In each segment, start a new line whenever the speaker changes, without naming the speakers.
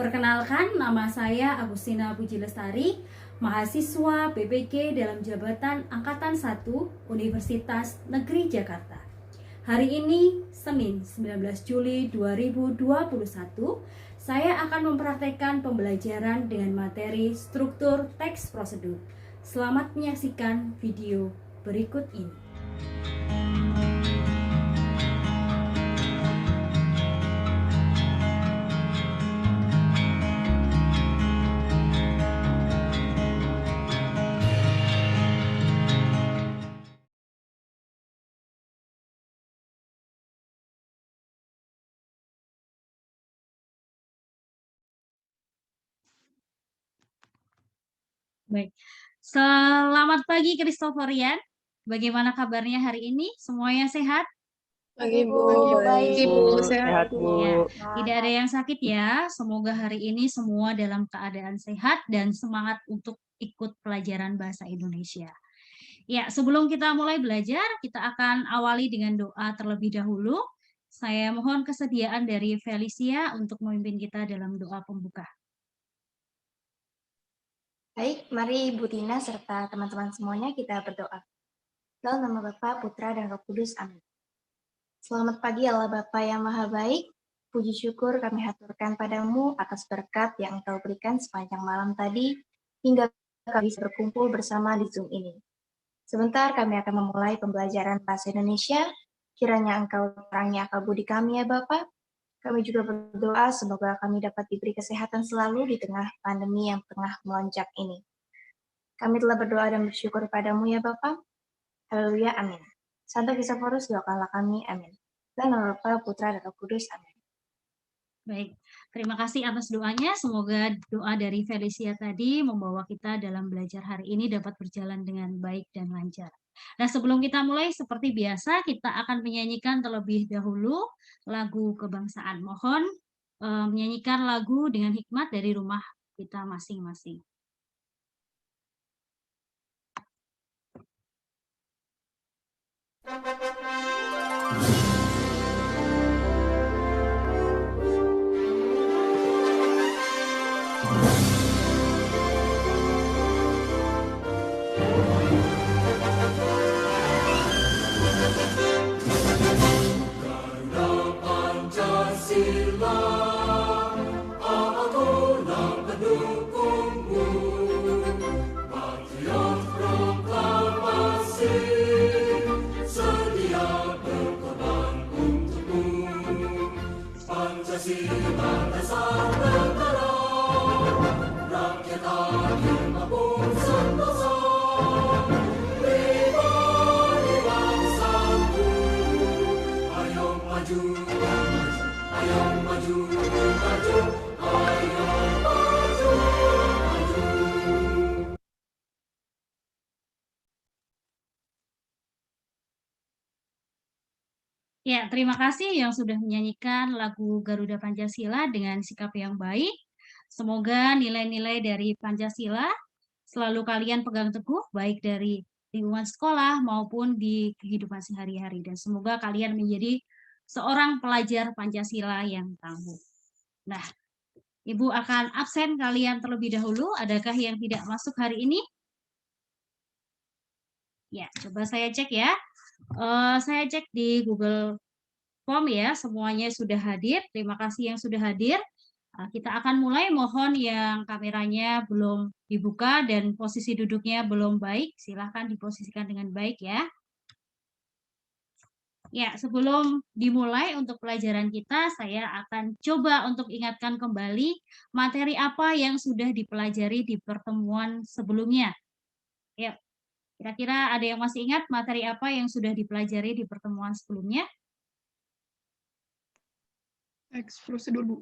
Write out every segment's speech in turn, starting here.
Perkenalkan, nama saya Agustina Puji Lestari, mahasiswa PPG dalam jabatan Angkatan 1 Universitas Negeri Jakarta. Hari ini, Senin 19 Juli 2021, saya akan mempraktekkan pembelajaran dengan materi struktur teks prosedur. Selamat menyaksikan video berikut ini. Baik, selamat pagi Christopherian. Bagaimana kabarnya hari ini? Semuanya sehat?
Pagi Bu,
Baik Bu,
sehat Bu.
Ya, tidak ada yang sakit ya. Semoga hari ini semua dalam keadaan sehat dan semangat untuk ikut pelajaran bahasa Indonesia. Ya, sebelum kita mulai belajar, kita akan awali dengan doa terlebih dahulu. Saya mohon kesediaan dari Felicia untuk memimpin kita dalam doa pembuka.
Baik, mari Ibu Tina serta teman-teman semuanya kita berdoa. Dalam nama Bapa, Putra, dan Roh Kudus. Amin. Selamat pagi Allah Bapa yang Maha Baik. Puji syukur kami haturkan padamu atas berkat yang Engkau berikan sepanjang malam tadi, hingga kami bisa berkumpul bersama di Zoom ini. Sebentar kami akan memulai pembelajaran bahasa Indonesia. Kiranya Engkau terangi akal budi kami ya Bapa. Kami juga berdoa semoga kami dapat diberi kesehatan selalu di tengah pandemi yang tengah melonjak ini. Kami telah berdoa dan bersyukur padamu ya Bapa. Haleluya, amin. Santo Kristoforus, doakanlah kami, amin. Dan nama Bapa, Putra, dan Roh Kudus, amin.
Baik, terima kasih atas doanya. Semoga doa dari Felicia tadi membawa kita dalam belajar hari ini dapat berjalan dengan baik dan lancar. Nah, sebelum kita mulai, seperti biasa, kita akan menyanyikan terlebih dahulu lagu kebangsaan. Mohon menyanyikan lagu dengan hikmat dari rumah kita masing-masing. Ya, terima kasih yang sudah menyanyikan lagu Garuda Pancasila dengan sikap yang baik. Semoga nilai-nilai dari Pancasila selalu kalian pegang teguh, baik dari lingkungan sekolah maupun di kehidupan sehari-hari. Dan semoga kalian menjadi seorang pelajar Pancasila yang tangguh. Nah, Ibu akan absen kalian terlebih dahulu. Adakah yang tidak masuk hari ini? Ya, coba saya cek ya. Saya cek di Google Form ya, semuanya sudah hadir. Terima kasih yang sudah hadir. Kita akan mulai, mohon yang kameranya belum dibuka dan posisi duduknya belum baik, silahkan diposisikan dengan baik ya. Ya, sebelum dimulai untuk pelajaran kita, saya akan coba untuk ingatkan kembali materi apa yang sudah dipelajari di pertemuan sebelumnya. Ya, kira-kira ada yang masih ingat materi apa yang sudah dipelajari di pertemuan sebelumnya?
Teks prosedur, Bu.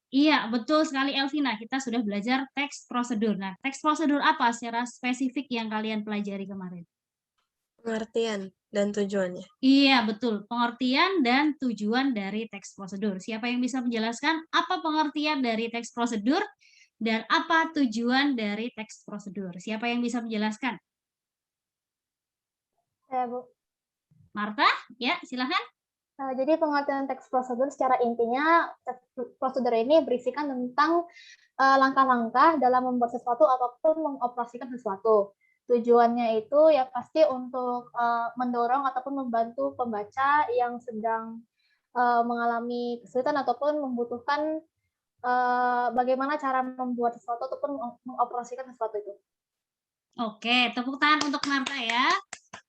Iya, betul sekali Elvina. Kita sudah belajar teks prosedur. Nah, teks prosedur apa secara spesifik yang kalian pelajari kemarin?
Pengertian dan tujuannya.
Iya, betul. Pengertian dan tujuan dari teks prosedur. Siapa yang bisa menjelaskan apa pengertian dari teks prosedur dan apa tujuan dari teks prosedur? Siapa yang bisa menjelaskan?
Saya, Bu.
Marta, ya, silakan.
Jadi pengertian teks prosedur secara intinya, teks prosedur ini berisikan tentang langkah-langkah dalam membuat sesuatu ataupun mengoperasikan sesuatu. Tujuannya itu ya pasti untuk mendorong ataupun membantu pembaca yang sedang mengalami kesulitan ataupun membutuhkan bagaimana cara membuat sesuatu ataupun mengoperasikan sesuatu itu.
Oke, tepuk tangan untuk Marta ya.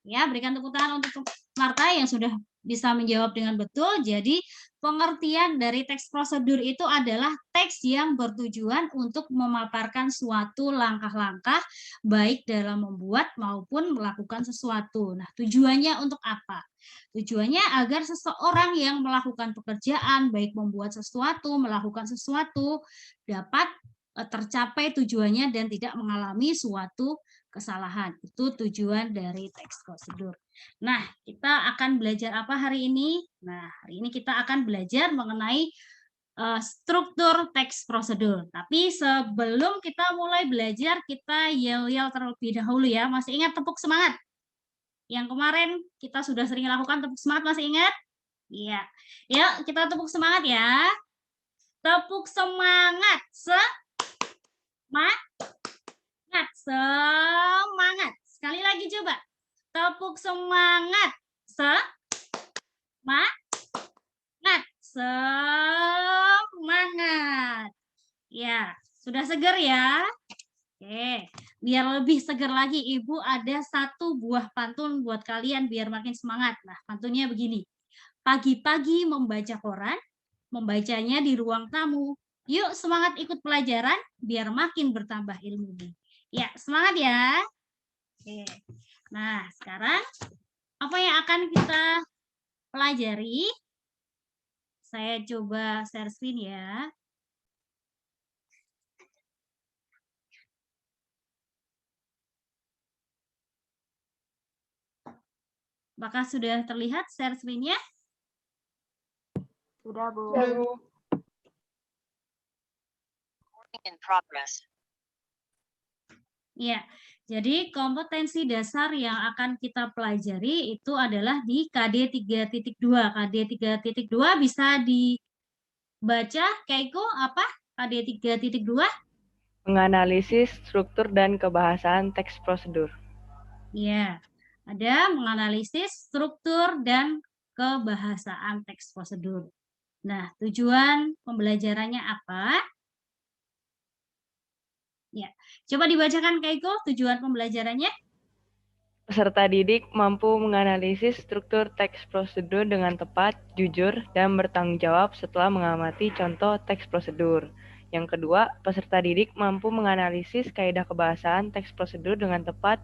Ya, berikan tepuk tangan untuk Marta yang sudah bisa menjawab dengan betul. Jadi, pengertian dari teks prosedur itu adalah teks yang bertujuan untuk memaparkan suatu langkah-langkah baik dalam membuat maupun melakukan sesuatu. Nah, tujuannya untuk apa? Tujuannya agar seseorang yang melakukan pekerjaan, baik membuat sesuatu, melakukan sesuatu, dapat tercapai tujuannya dan tidak mengalami suatu kesalahan. Itu tujuan dari teks prosedur. Nah, kita akan belajar apa hari ini? Nah, hari ini kita akan belajar mengenai struktur teks prosedur. Tapi sebelum kita mulai belajar, kita yel-yel terlebih dahulu ya. Masih ingat tepuk semangat? Yang kemarin kita sudah sering lakukan tepuk semangat, masih ingat? Iya. Yuk, kita tepuk semangat ya. Tepuk semangat. Semangat. Sekali lagi coba. Tepuk semangat. Semangat. Ya, sudah segar ya? Oke, biar lebih segar lagi, Ibu ada satu buah pantun buat kalian biar makin semangat. Nah, pantunnya begini. Pagi-pagi membaca koran, membacanya di ruang tamu. Yuk semangat ikut pelajaran biar makin bertambah ilmumu. Ya, semangat ya. Oke. Nah, sekarang apa yang akan kita pelajari? Saya coba share screen ya. Apakah sudah terlihat share screen-nya?
Sudah, Bu.
Sudah, Bu.
In progress.
Ya, jadi kompetensi dasar yang akan kita pelajari itu adalah di KD 3.2. KD 3.2 bisa dibaca, Keiko, apa? KD 3.2?
Menganalisis struktur dan kebahasaan teks prosedur.
Ya, ada menganalisis struktur dan kebahasaan teks prosedur. Nah, tujuan pembelajarannya apa? Ya, coba dibacakan Keiko tujuan pembelajarannya.
Peserta didik mampu menganalisis struktur teks prosedur dengan tepat, jujur, dan bertanggung jawab setelah mengamati contoh teks prosedur. Yang kedua, peserta didik mampu menganalisis kaidah kebahasaan teks prosedur dengan tepat,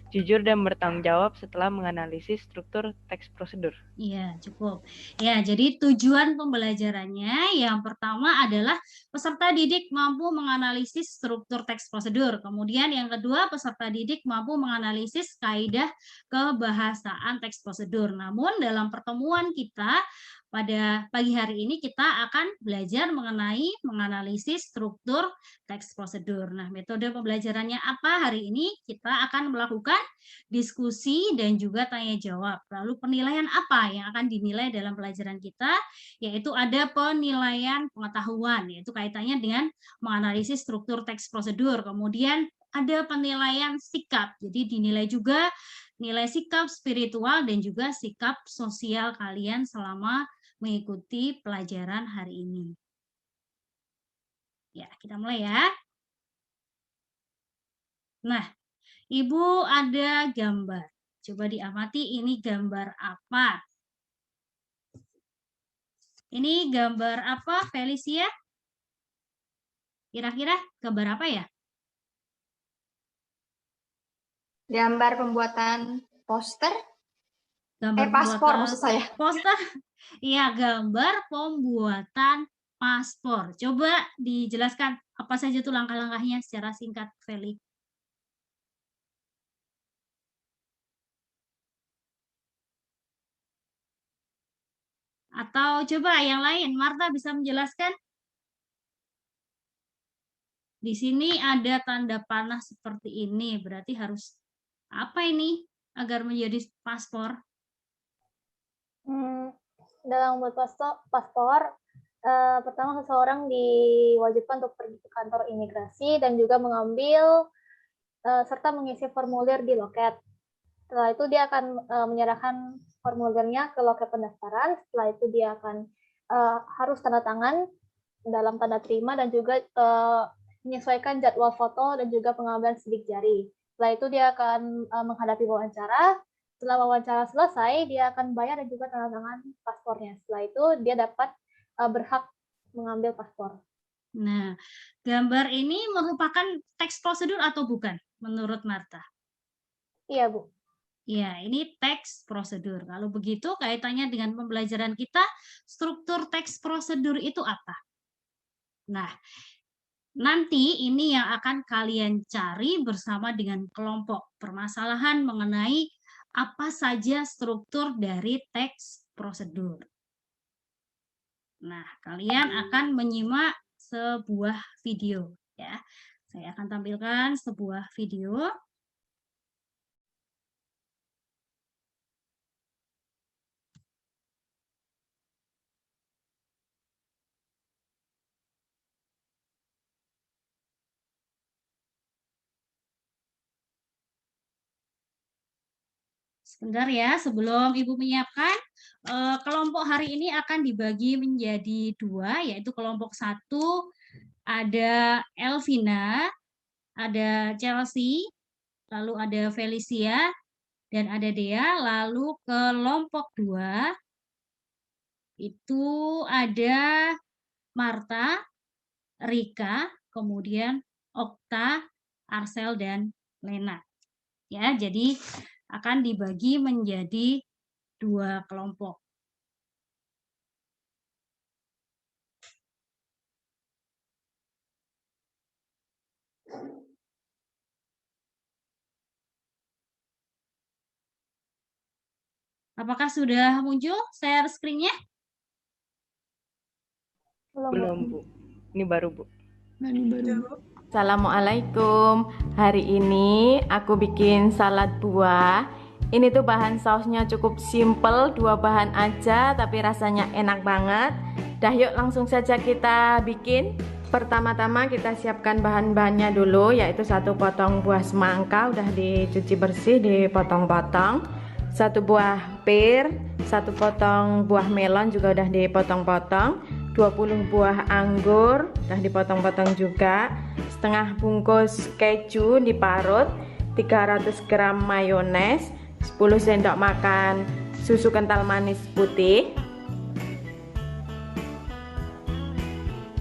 jujur, dan bertanggung jawab setelah menganalisis struktur teks prosedur.
Iya, cukup. Ya, jadi tujuan pembelajarannya yang pertama adalah peserta didik mampu menganalisis struktur teks prosedur. Kemudian yang kedua, peserta didik mampu menganalisis kaidah kebahasaan teks prosedur. Namun dalam pertemuan kita pada pagi hari ini kita akan belajar mengenai menganalisis struktur teks prosedur. Nah, metode pembelajarannya apa hari ini? Kita akan melakukan diskusi dan juga tanya jawab. Lalu penilaian apa yang akan dinilai dalam pelajaran kita? Yaitu ada penilaian pengetahuan, yaitu kaitannya dengan menganalisis struktur teks prosedur. Kemudian ada penilaian sikap, jadi dinilai juga nilai sikap spiritual dan juga sikap sosial kalian selama mengikuti pelajaran hari ini. Ya, kita mulai ya. Nah, Ibu ada gambar. Coba diamati ini gambar apa? Ini gambar apa, Felicia? Kira-kira gambar apa ya?
Gambar pembuatan poster.
Gambar
Paspor maksud saya.
Poster. Iya, gambar pembuatan paspor. Coba dijelaskan apa saja tuh langkah-langkahnya secara singkat, Feli. Atau coba yang lain, Marta bisa menjelaskan? Di sini ada tanda panah seperti ini, berarti harus apa ini agar menjadi paspor?
dalam membuat paspor, pertama seseorang diwajibkan untuk pergi ke kantor imigrasi dan juga mengambil serta mengisi formulir di loket. Setelah itu dia akan menyerahkan formulirnya ke loket pendaftaran. Setelah itu dia akan harus tanda tangan dalam tanda terima dan juga menyesuaikan jadwal foto dan juga pengambilan sidik jari. Setelah itu dia akan menghadapi wawancara. Setelah wawancara selesai, dia akan bayar dan juga tanda tangan paspornya. Setelah itu dia dapat berhak mengambil paspor.
Nah, gambar ini merupakan teks prosedur atau bukan menurut Marta?
Iya, Bu.
Ya, ini teks prosedur. Kalau begitu kaitannya dengan pembelajaran kita, struktur teks prosedur itu apa? Nah, nanti ini yang akan kalian cari bersama dengan kelompok permasalahan mengenai apa saja struktur dari teks prosedur. Nah, kalian akan menyimak sebuah video ya. Saya akan tampilkan sebuah video. Sebentar ya, sebelum Ibu menyiapkan, kelompok hari ini akan dibagi menjadi dua, yaitu kelompok satu ada Elvina, ada Chelsea, lalu ada Felicia, dan ada Dea. Lalu kelompok dua itu ada Marta, Rika, kemudian Okta, Arsel, dan Lena. Ya, jadi akan dibagi menjadi dua kelompok. Apakah sudah muncul share screen-nya?
Belum, Bu. Ini baru, Bu.
Nah, ini baru.
Assalamualaikum. Hari ini aku bikin salad buah. Ini tuh bahan sausnya cukup simple, 2 bahan aja tapi rasanya enak banget. Dah yuk langsung saja kita bikin. Pertama-tama kita siapkan bahan-bahannya dulu, yaitu 1 potong buah semangka udah dicuci bersih, dipotong-potong. 1 buah pir, 1 potong buah melon juga udah dipotong-potong. 20 buah anggur udah dipotong-potong juga, setengah bungkus keju diparut, 300 gram mayones, 10 sendok makan susu kental manis putih.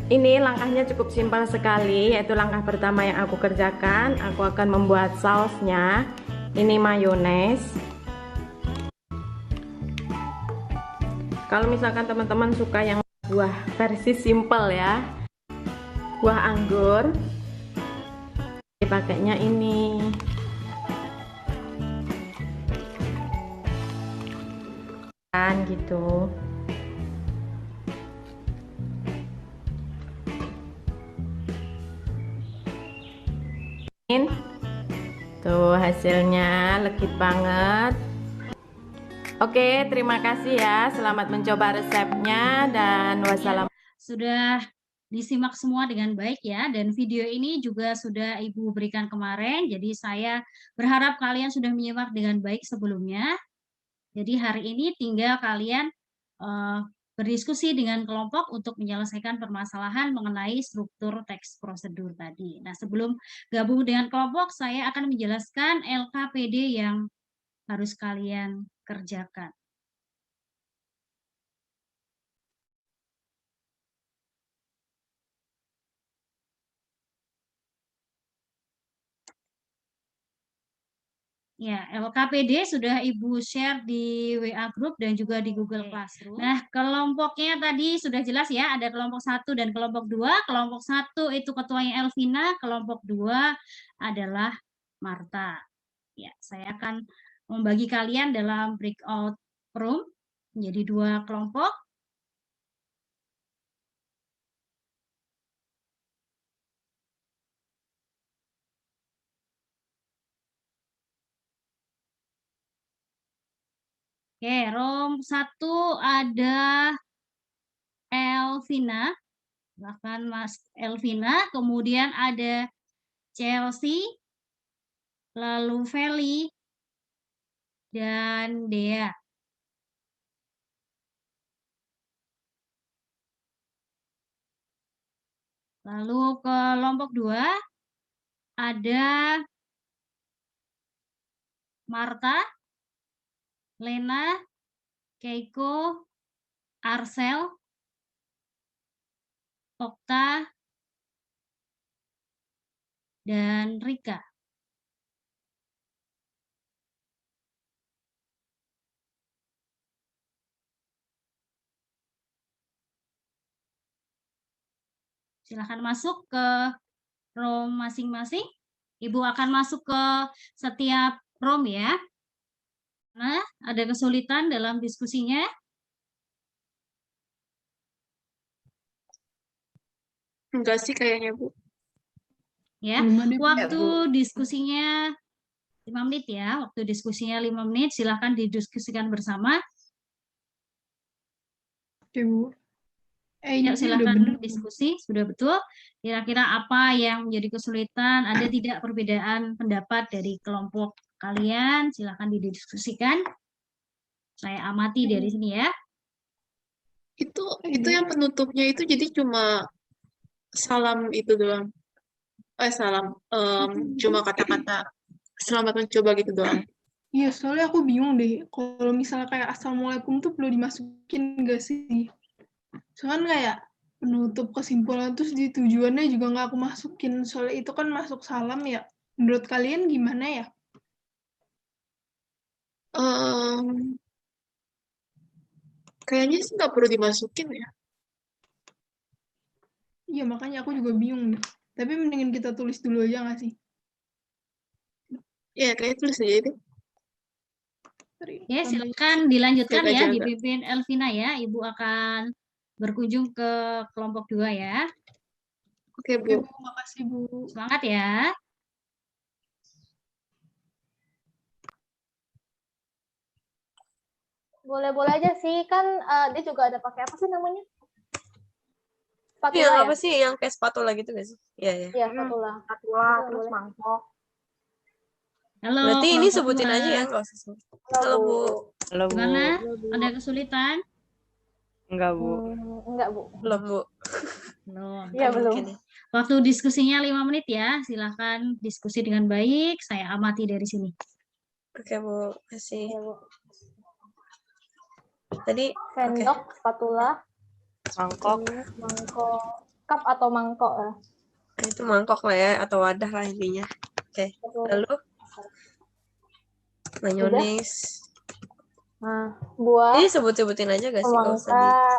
Ini langkahnya cukup simpel sekali, yaitu langkah pertama yang aku kerjakan, aku akan membuat sausnya. Ini mayones. Kalau misalkan teman-teman suka yang buah versi simple ya, buah anggur dipakainya ini. Kan gitu. Tuh hasilnya legit banget. Oke, terima kasih ya. Selamat mencoba resepnya dan wassalam.
Sudah disimak semua dengan baik ya, dan video ini juga sudah Ibu berikan kemarin, jadi saya berharap kalian sudah menyimak dengan baik sebelumnya. Jadi hari ini tinggal kalian berdiskusi dengan kelompok untuk menyelesaikan permasalahan mengenai struktur teks prosedur tadi. Nah, sebelum gabung dengan kelompok, saya akan menjelaskan LKPD yang harus kalian kerjakan. Ya, LKPD sudah Ibu share di WA Group dan juga di Google Classroom. Nah, kelompoknya tadi sudah jelas ya, ada kelompok 1 dan kelompok 2. Kelompok 1 itu ketuanya Elvina, kelompok 2 adalah Marta. Ya, saya akan membagi kalian dalam breakout room menjadi 2 kelompok. Oke, room 1 ada Elvina. Silakan Mas Elvina. Kemudian ada Chelsea, lalu Feli, dan Dea. Lalu kelompok 2 ada Marta, Lena, Keiko, Arcel, Okta, dan Rika. Silahkan masuk ke room masing-masing. Ibu akan masuk ke setiap room ya. Nah, ada kesulitan dalam diskusinya.
Enggak sih kayaknya, Bu.
Ya,
Belum ada, Bu.
waktu diskusinya 5 menit ya. Waktu diskusinya 5 menit, silahkan didiskusikan bersama.
Oke, Bu.
Ya,
Ini udah
silahkan
bener, Bu.
diskusi, sudah betul. Kira-kira apa yang menjadi kesulitan? Ada tidak perbedaan pendapat dari kelompok kalian? Silahkan didiskusikan. Saya amati dari sini ya.
Itu yang penutupnya itu jadi cuma salam itu doang. Salam. Cuma kata-kata selamat mencoba gitu doang. Iya, soalnya aku bingung deh. Kalau misalnya kayak Assalamualaikum tuh perlu dimasukin nggak sih? Soalnya kayak penutup kesimpulan terus di tujuannya juga nggak aku masukin. Soalnya itu kan masuk salam ya. Menurut kalian gimana ya? Kayaknya sih nggak perlu dimasukin ya. Iya, makanya aku juga bingung deh. Tapi mendingan kita tulis dulu aja nggak sih? Iya, kayaknya tulis aja deh.
Ya, silakan dilanjutkan
Siap
ya,
aja,
dipimpin Elvina ya. Ibu akan berkunjung ke kelompok 2 ya.
Oke, Bu. Makasih, Bu.
Semangat ya.
Boleh-boleh aja sih, kan dia juga ada pakai apa sih namanya? Spatula
Yang
ya?
apa sih yang kayak spatula gitu gak sih? Iya, iya.
Iya, spatula.
Spatula,
Itu
terus
boleh.
mangkok.
Halo,
Berarti ini
kelompok
sebutin
2.
aja ya, nggak usah sebut.
Halo,
Halo, Bu.
Halo, Bu.
Gimana? Ada kesulitan?
Enggak, Bu.
Enggak, Bu.
Belum, Bu.
Belum.
Iya, belum.
Mungkin ya.
Waktu diskusinya 5 menit ya. Silahkan diskusi dengan baik. Saya amati dari sini.
Oke, Bu. Kasih.
Iya, Bu.
Tadi, oke.
Sendok, spatula,
Mangkok.
mangkok, cup atau mangkok ya.
Nah, itu mangkok lah ya, atau wadah lah intinya. Oke.
Betul.
Lalu, mayones.
Nah, buah,
Ini sebut-sebutin aja gak sih? Nggak usah di...
semangka,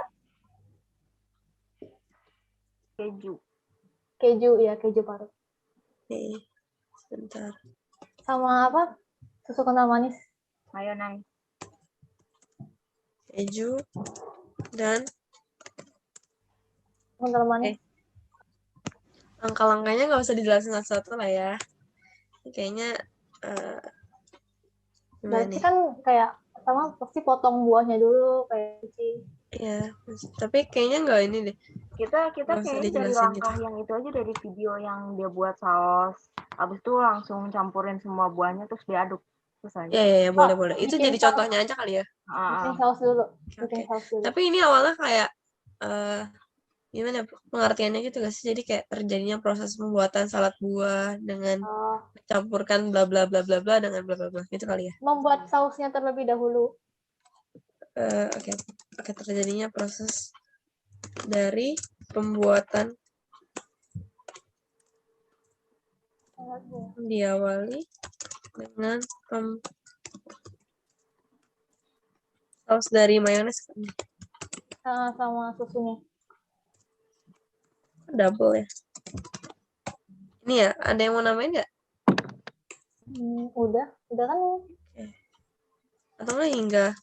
Keju.
keju ya, keju parut.
Oke. Sebentar.
Sama apa? Susu kental manis.
Mayonnaise.
Keju. Dan
Kental manis.
langkah-langkahnya nggak usah dijelasin satu-satu lah ya. Ini kayaknya gimana
Berarti
nih?
kan kayak sama pasti potong buahnya dulu kayak cuci.
Iya, tapi kayaknya nggak ini deh.
Kita
Nggak usah
kayaknya dari
dijelasin
langkah
gitu.
yang itu aja, dari video yang dia buat saus. Habis itu langsung campurin semua buahnya terus diaduk. Terus aja.
Ya, boleh. Itu
bikin
jadi
saus.
contohnya aja kali ya.
Bikin saus dulu.
Oke.
Bikin saus dulu.
Tapi ini awalnya kayak gimana pengertiannya gitu gak sih? Jadi kayak terjadinya proses pembuatan salad buah dengan mencampurkan bla bla bla bla bla dengan bla bla bla gitu kali ya.
Membuat sausnya terlebih dahulu.
Oke, terjadinya proses dari pembuatan diawali dengan saus dari mayones kan?
Sama susunya.
Double ya. Ini ya, ada yang mau namain nggak?
Udah kan?
Atau nggak hingga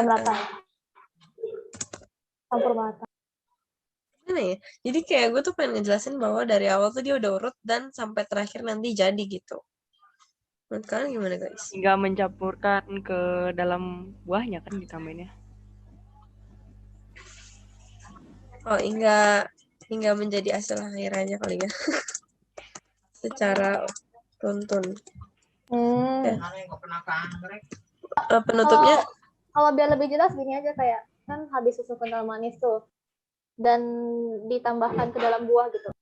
merata. Campur merata.
Gimana ya? Jadi kayak gue tuh pengen ngejelasin bahwa dari awal tuh dia udah urut dan sampai terakhir nanti jadi gitu. Menurut kalian gimana guys?
Hingga mencampurkan ke dalam buahnya kan ditambahinnya.
Oh, hingga menjadi hasil akhirnya kali ya. Secara tuntun. Ya. Penutupnya
Kalau biar lebih jelas gini aja, kayak kan habis susu kental manis tuh dan ditambahkan ke dalam buah gitu.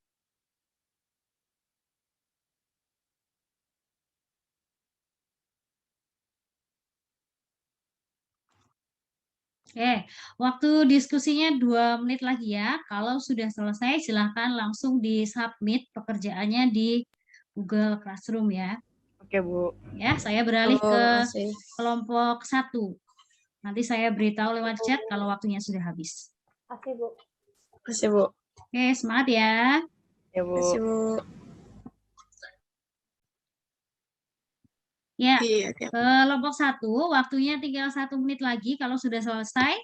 Oke, waktu diskusinya 2 menit lagi ya. Kalau sudah selesai, silahkan langsung di-submit pekerjaannya di Google Classroom ya.
Oke, Bu.
Ya, saya beralih ke
makasih.
kelompok 1. Nanti saya beritahu lewat chat kalau waktunya sudah habis.
Kasih, Bu.
Makasih, Bu.
Oke, semangat ya.
Ya, Bu.
Makasih, Bu.
Ya,
Iya,
kelompok 1, waktunya tinggal 1 menit lagi. Kalau sudah selesai,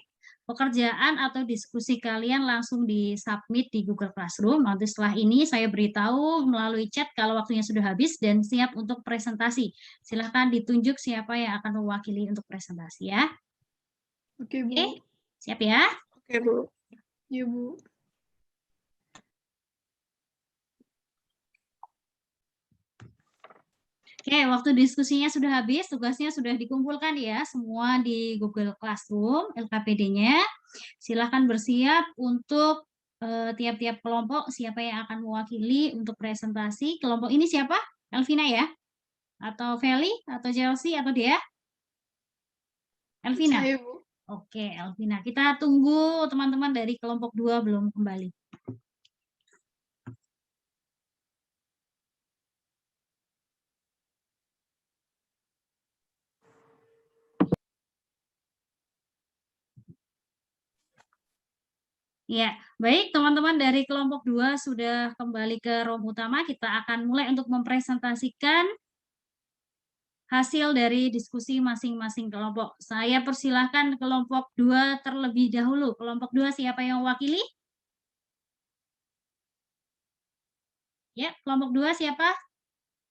pekerjaan atau diskusi kalian langsung di-submit di Google Classroom. Nanti setelah ini saya beritahu melalui chat kalau waktunya sudah habis dan siap untuk presentasi. Silahkan ditunjuk siapa yang akan mewakili untuk presentasi ya.
Oke, Bu.
Oke, siap ya?
Oke, Bu. Iya, Bu.
Oke, waktu diskusinya sudah habis, tugasnya sudah dikumpulkan ya, semua di Google Classroom, LKPD-nya. Silahkan bersiap untuk tiap-tiap kelompok, siapa yang akan mewakili untuk presentasi. Kelompok ini siapa? Elvina ya? Atau Feli? Atau Chelsea? Atau Dea? Elvina?
Saya, Bu.
Oke, Elvina. Kita tunggu teman-teman dari kelompok 2 belum kembali. Ya, baik teman-teman dari kelompok 2 sudah kembali ke room utama. Kita akan mulai untuk mempresentasikan hasil dari diskusi masing-masing kelompok. Saya persilahkan kelompok 2 terlebih dahulu. Kelompok 2 siapa yang mewakili? Ya, kelompok 2 siapa?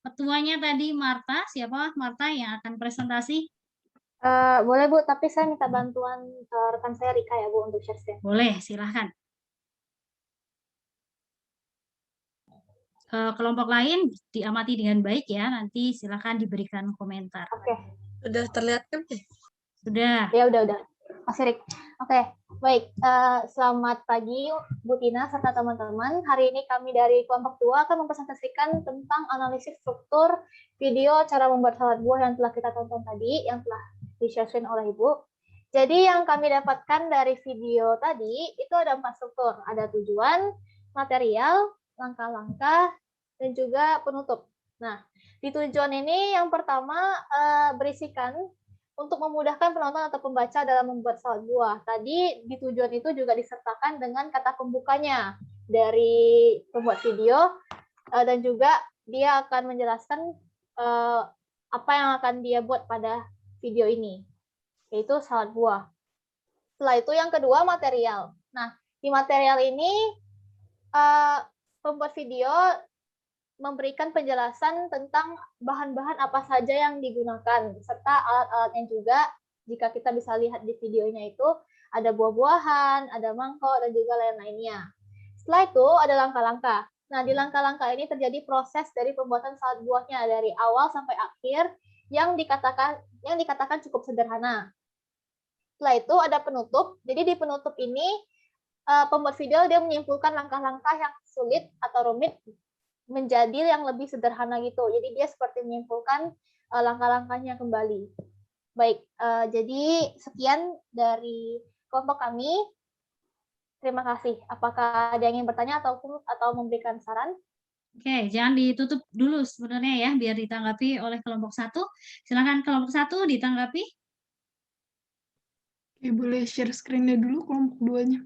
Ketuanya tadi Marta. Siapa Marta yang akan presentasi?
Boleh, Bu, tapi saya minta bantuan rekan saya Rika ya, Bu, untuk share screen.
Boleh, silahkan. Kelompok lain diamati dengan baik ya, nanti silahkan diberikan komentar.
Oke.
Sudah terlihat kan?
Sudah.
Ya, udah. Mas Rik. Oke, baik. Selamat pagi, Bu Tina, serta teman-teman. Hari ini kami dari kelompok 2 akan mempresentasikan tentang analisis struktur video cara membuat salad buah yang telah kita tonton tadi, yang telah di-share screen oleh Ibu. Jadi yang kami dapatkan dari video tadi, itu ada 4 struktur. Ada tujuan, material, langkah-langkah, dan juga penutup. Nah, di tujuan ini yang pertama berisikan untuk memudahkan penonton atau pembaca dalam membuat salad buah. Tadi di tujuan itu juga disertakan dengan kata pembukanya dari pembuat video, dan juga dia akan menjelaskan apa yang akan dia buat pada video ini, yaitu salad buah. Setelah itu yang kedua, material. Nah, di material ini pembuat video memberikan penjelasan tentang bahan-bahan apa saja yang digunakan, serta alat-alatnya juga. Jika kita bisa lihat di videonya itu, ada buah-buahan, ada mangkok, dan juga lain-lainnya. Setelah itu ada langkah-langkah. Nah, di langkah-langkah ini terjadi proses dari pembuatan salad buahnya dari awal sampai akhir yang dikatakan cukup sederhana. Setelah itu ada penutup. Jadi di penutup ini pembuat video dia menyimpulkan langkah-langkah yang sulit atau rumit menjadi yang lebih sederhana gitu. Jadi dia seperti menyimpulkan langkah-langkahnya kembali. Baik, jadi sekian dari kelompok kami. Terima kasih. Apakah ada yang ingin bertanya atau memberikan saran?
Oke, jangan ditutup dulu sebenarnya ya, biar ditanggapi oleh kelompok 1. Silakan kelompok 1 ditanggapi.
Oke, boleh share screen-nya dulu kelompok 2-nya.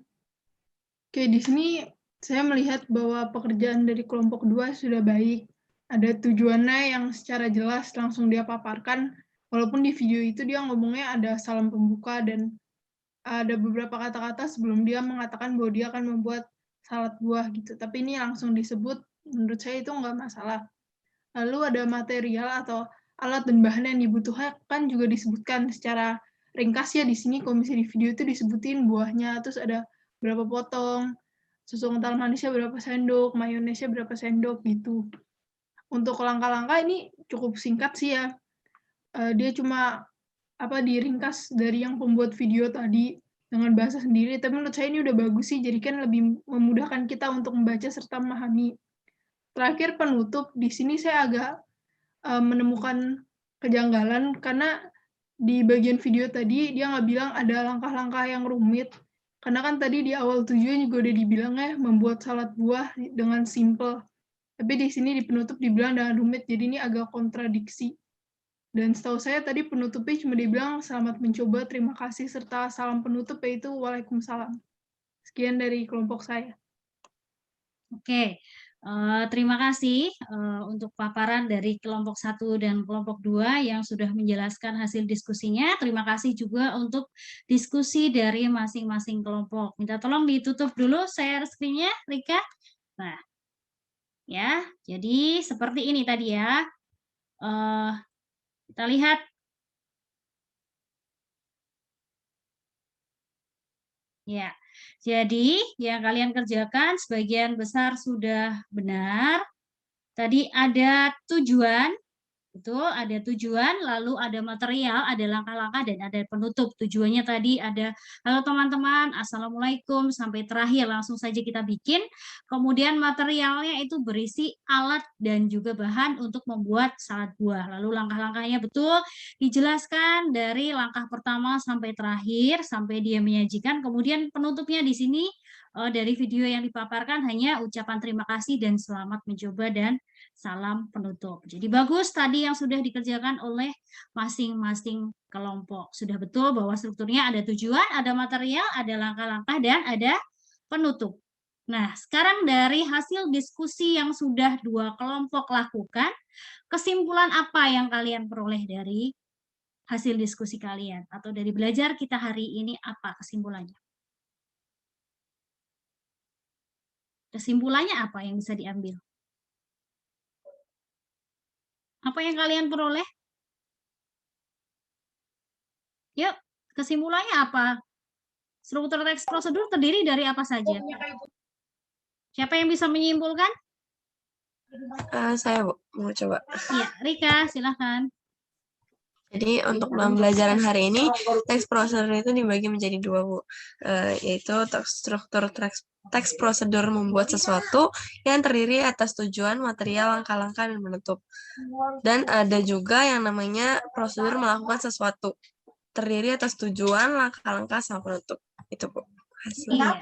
Oke, di sini saya melihat bahwa pekerjaan dari kelompok 2 sudah baik. Ada tujuannya yang secara jelas langsung dia paparkan. Walaupun di video itu dia ngomongnya ada salam pembuka dan ada beberapa kata-kata sebelum dia mengatakan bahwa dia akan membuat salad buah gitu. Tapi ini langsung disebut, menurut saya itu nggak masalah. Lalu ada material atau alat dan bahan yang dibutuhkan juga disebutkan secara ringkas ya di sini. Kalau misalnya di video itu disebutin buahnya, terus ada berapa potong, susu kental manisnya berapa sendok, mayonesnya berapa sendok gitu. Untuk langkah-langkah ini cukup singkat sih ya. Dia cuma diringkas dari yang pembuat video tadi dengan bahasa sendiri, tapi menurut saya ini udah bagus sih, jadi kan lebih memudahkan kita untuk membaca serta memahami. Terakhir penutup, di sini saya agak menemukan kejanggalan karena di bagian video tadi dia nggak bilang ada langkah-langkah yang rumit, karena kan tadi di awal tujuan juga udah dibilang ya membuat salad buah dengan simple, tapi di sini di penutup dibilang dengan rumit, jadi ini agak kontradiksi. Dan setahu saya tadi penutupnya cuma dibilang selamat mencoba, terima kasih, serta salam penutup yaitu waalaikumsalam. Sekian dari kelompok saya.
Oke, terima kasih untuk paparan dari kelompok 1 dan kelompok 2 yang sudah menjelaskan hasil diskusinya. Terima kasih juga untuk diskusi dari masing-masing kelompok. Minta tolong ditutup dulu share screen-nya, Rika. Nah, ya, jadi seperti ini tadi ya. Kita lihat. Ya, jadi yang kalian kerjakan sebagian besar sudah benar. Tadi ada tujuan, betul, ada tujuan, lalu ada material, ada langkah-langkah, dan ada penutup. Tujuannya tadi ada, halo teman-teman, assalamualaikum, sampai terakhir langsung saja kita bikin. Kemudian materialnya itu berisi alat dan juga bahan untuk membuat salad buah. Lalu langkah-langkahnya betul dijelaskan dari langkah pertama sampai terakhir, sampai dia menyajikan. Kemudian penutupnya di sini dari video yang dipaparkan hanya ucapan terima kasih dan selamat mencoba dan salam penutup. Jadi bagus tadi yang sudah dikerjakan oleh masing-masing kelompok. Sudah betul bahwa strukturnya ada tujuan, ada material, ada langkah-langkah, dan ada penutup. Nah, sekarang dari hasil diskusi yang sudah 2 kelompok lakukan, kesimpulan apa yang kalian peroleh dari hasil diskusi kalian? Atau dari belajar kita hari ini apa kesimpulannya? Kesimpulannya apa yang bisa diambil? Apa yang kalian peroleh? Yuk, kesimpulannya apa? Struktur teks prosedur terdiri dari apa saja? Siapa yang bisa menyimpulkan?
Saya, Bu, mau coba.
Iya, Rika, silahkan.
Jadi untuk pembelajaran hari ini, teks prosedur itu dibagi menjadi 2, Bu. Yaitu struktur teks prosedur membuat sesuatu yang terdiri atas tujuan, material, langkah-langkah, dan penutup. Dan ada juga yang namanya prosedur melakukan sesuatu. Terdiri atas tujuan, langkah-langkah, sama penutup. Itu, Bu.
Iya.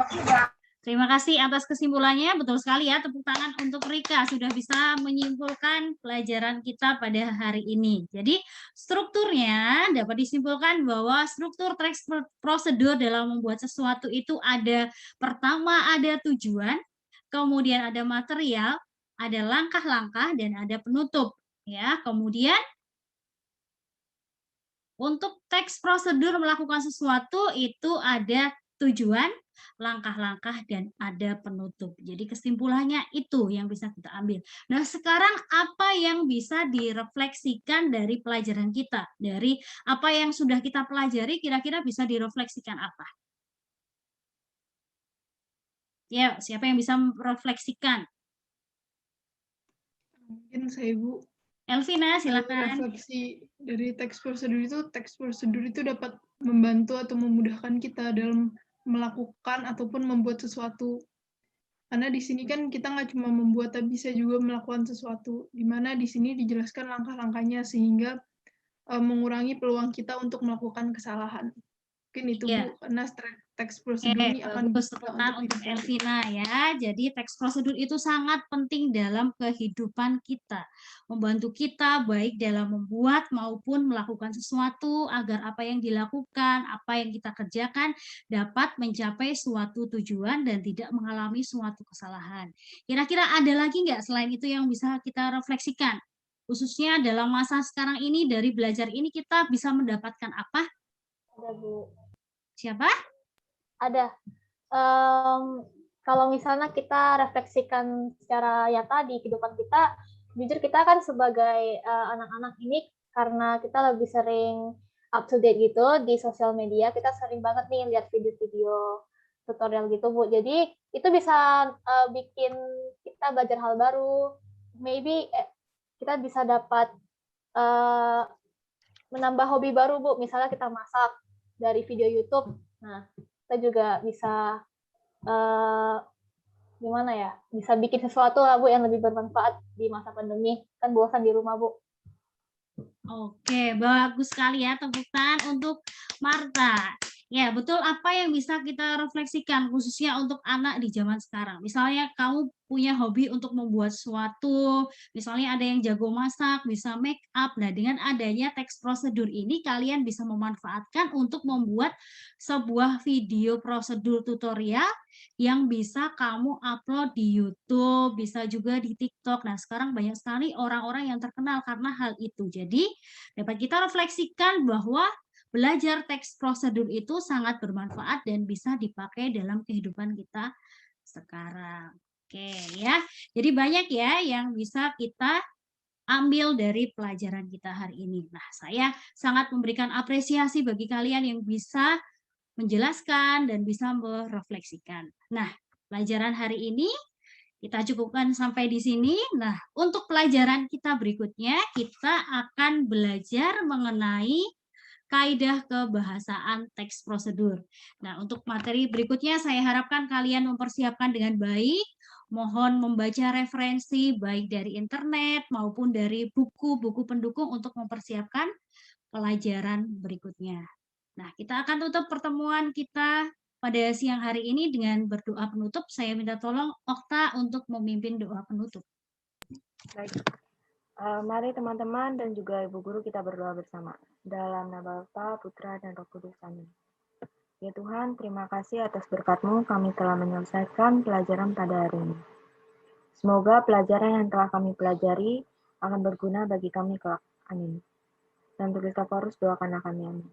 Terima kasih atas kesimpulannya. Betul sekali ya, tepuk tangan untuk Rika sudah bisa menyimpulkan pelajaran kita pada hari ini. Jadi strukturnya dapat disimpulkan bahwa struktur teks prosedur dalam membuat sesuatu itu ada, pertama ada tujuan, kemudian ada material, ada langkah-langkah, dan ada penutup. Ya, kemudian untuk teks prosedur melakukan sesuatu itu ada tujuan, langkah-langkah, dan ada penutup. Jadi kesimpulannya itu yang bisa kita ambil. Nah, sekarang apa yang bisa direfleksikan dari pelajaran kita? Dari apa yang sudah kita pelajari, kira-kira bisa direfleksikan apa? Ya, siapa yang bisa merefleksikan?
Mungkin saya, Bu.
Elvina, silakan.
Refleksi dari teks prosedur itu dapat membantu atau memudahkan kita dalam melakukan ataupun membuat sesuatu. Karena di sini kan kita nggak cuma membuat, tapi bisa juga melakukan sesuatu. Di mana di sini dijelaskan langkah-langkahnya sehingga mengurangi peluang kita untuk melakukan kesalahan. Mungkin itu, Bu, karena teks prosedur ini akan
untuk Elvina ya. Jadi teks prosedur itu sangat penting dalam kehidupan kita. Membantu kita baik dalam membuat maupun melakukan sesuatu agar apa yang dilakukan, apa yang kita kerjakan dapat mencapai suatu tujuan dan tidak mengalami suatu kesalahan. Kira-kira ada lagi nggak selain itu yang bisa kita refleksikan? Khususnya dalam masa sekarang ini, dari belajar ini kita bisa mendapatkan apa?
Ada, Bu.
Siapa?
Ada. Kalau misalnya kita refleksikan secara nyata di kehidupan kita, jujur kita kan sebagai anak-anak ini karena kita lebih sering up to date gitu di sosial media, kita sering banget nih lihat video-video tutorial gitu, Bu. Jadi itu bisa bikin kita belajar hal baru. Maybe kita bisa dapat menambah hobi baru, Bu. Misalnya kita masak dari video YouTube. Nah, kita juga bisa gimana ya? Bisa bikin sesuatu lah, Bu, yang lebih bermanfaat di masa pandemi. Kan bosan di rumah, Bu.
Oke, bagus sekali ya, tepuk tangan untuk Marta. Ya, betul apa yang bisa kita refleksikan khususnya untuk anak di zaman sekarang. Misalnya kamu punya hobi untuk membuat sesuatu, misalnya ada yang jago masak, bisa make up. Nah, dengan adanya teks prosedur ini kalian bisa memanfaatkan untuk membuat sebuah video prosedur tutorial yang bisa kamu upload di YouTube, bisa juga di TikTok. Nah, sekarang banyak sekali orang-orang yang terkenal karena hal itu. Jadi, dapat kita refleksikan bahwa belajar teks prosedur itu sangat bermanfaat dan bisa dipakai dalam kehidupan kita sekarang. Oke ya, jadi banyak ya yang bisa kita ambil dari pelajaran kita hari ini. Nah, saya sangat memberikan apresiasi bagi kalian yang bisa menjelaskan dan bisa merefleksikan. Nah, pelajaran hari ini kita cukupkan sampai di sini. Nah, untuk pelajaran kita berikutnya, kita akan belajar mengenai kaidah kebahasaan teks prosedur. Nah, untuk materi berikutnya saya harapkan kalian mempersiapkan dengan baik. Mohon membaca referensi baik dari internet maupun dari buku-buku pendukung untuk mempersiapkan pelajaran berikutnya. Nah, kita akan tutup pertemuan kita pada siang hari ini dengan berdoa penutup. Saya minta tolong Okta untuk memimpin doa penutup.
Baik. Mari teman-teman dan juga Ibu Guru kita berdoa bersama. Dalam nama Bapa, Putra, dan Roh Kudus. Amin. Ya Tuhan, terima kasih atas berkat-Mu kami telah menyelesaikan pelajaran pada hari ini. Semoga pelajaran yang telah kami pelajari akan berguna bagi kami kelak. Amin. Dan untuk Kristoforus doakanlah kami. Amin.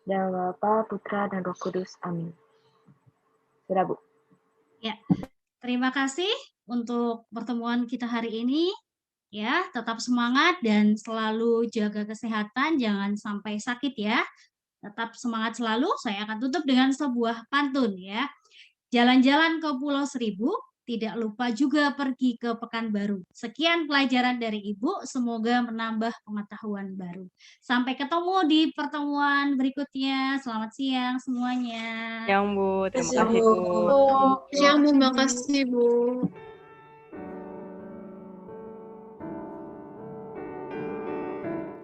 Dalam nama Bapa, Putra, dan Roh Kudus. Amin. Sudah, Bu.
Ya, terima kasih untuk pertemuan kita hari ini. Ya, tetap semangat dan selalu jaga kesehatan, jangan sampai sakit ya. Tetap semangat selalu. Saya akan tutup dengan sebuah pantun ya. Jalan-jalan ke Pulau Seribu, tidak lupa juga pergi ke Pekanbaru. Sekian pelajaran dari Ibu, semoga menambah pengetahuan baru. Sampai ketemu di pertemuan berikutnya. Selamat siang semuanya.
Yang Bu, terima
Siang,
kasih
Bu.
Bu.
Siang, Bu. Makasih, Bu.